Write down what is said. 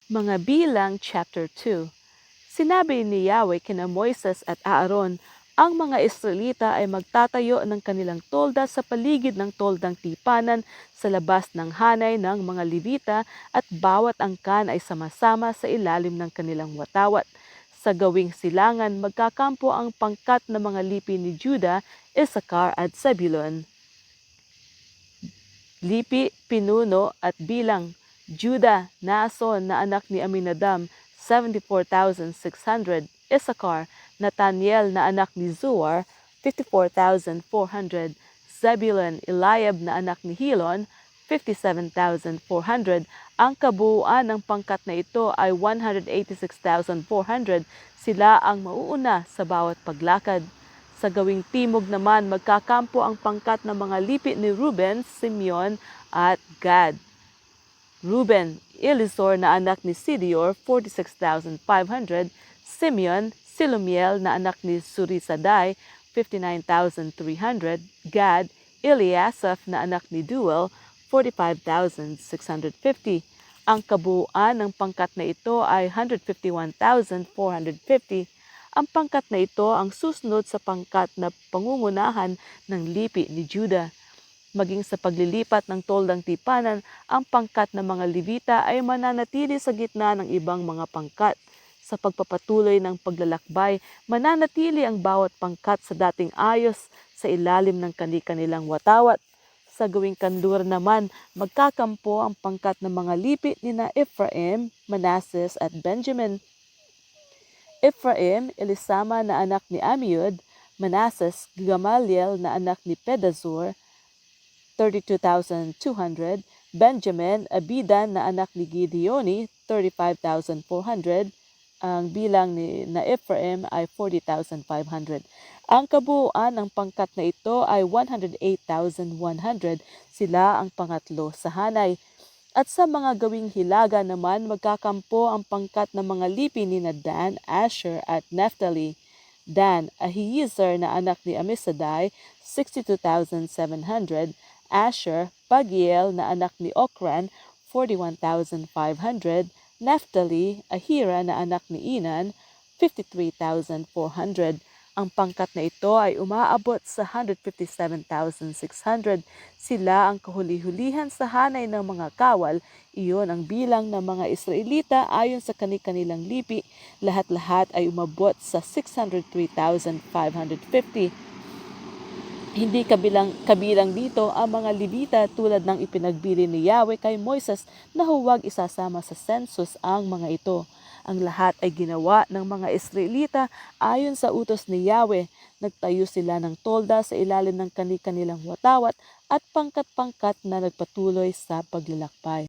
Mga Bilang Chapter 2. Sinabi ni Yahweh kina Moises at Aaron, ang mga Israelita ay magtatayo ng kanilang tolda sa paligid ng toldang tipanan sa labas ng hanay ng mga Levita at bawat angkan ay sama-sama sa ilalim ng kanilang watawat. Sa gawing silangan, magkakampo ang pangkat ng mga lipi ni Juda, Issachar at Zebulun. Lipi, pinuno at bilang. Juda, Naason na anak ni Aminadab, 74,600. Issachar, Nathaniel na anak ni Zuar, 54,400. Zebulun, Eliab na anak ni Helon, 57,400. Ang kabuuan ng pangkat na ito ay 186,400. Sila ang mauuna sa bawat paglakad. Sa gawing timog naman, magkakampo ang pangkat ng mga lipi ni Ruben, Simeon at Gad. Ruben, Elisor na anak ni Sidior, 46,500. Simeon, Silumiel na anak ni Surisadai, 59,300. Gad, Eliasaph na anak ni Duel, 45,650. Ang kabuuan ng pangkat na ito ay 151,450. Ang pangkat na ito ang susunod sa pangkat na pangungunahan ng lipi ni Juda. Maging sa paglilipat ng toldang tipanan, ang pangkat ng mga Levita ay mananatili sa gitna ng ibang mga pangkat. Sa pagpapatuloy ng paglalakbay, mananatili ang bawat pangkat sa dating ayos sa ilalim ng kani-kanilang watawat. Sa gawing kanlura naman, magkakampo ang pangkat ng mga lipi ni na Ephraim, Manasseh at Benjamin. Ephraim, Elisama na anak ni Amiud. Manasseh, Gamaliel na anak ni Pedazur, 32,200. Benjamin, Abidan na anak ni Gideoni, 35,400. Ang bilang ni na Ephraim ay 40,500. Ang kabuuan ng pangkat na ito ay 108,100. Sila ang pangatlo sa hanay. At sa mga gawing hilaga naman, magkakampo ang pangkat ng mga lipi ni na Dan, Asher at Naphtali. Dan, Ahiezer na anak ni Amisadai, 62,700. Asher, Pagiel na anak ni Okran, 41,500. Naphtali, Ahira na anak ni Inan, 53,400. Ang pangkat na ito ay umaabot sa 157,600. Sila ang kahuli-hulihan sa hanay ng mga kawal. Iyon ang bilang ng mga Israelita ayon sa kani-kanilang lipi. Lahat-lahat ay umabot sa 603,550. Hindi kabilang dito ang mga Levita tulad ng ipinagbili ni Yahweh kay Moises na huwag isasama sa census ang mga ito. Ang lahat ay ginawa ng mga Israelita ayon sa utos ni Yahweh. Nagtayo sila ng tolda sa ilalim ng kani-kanilang watawat at pangkat-pangkat na nagpatuloy sa paglalakbay.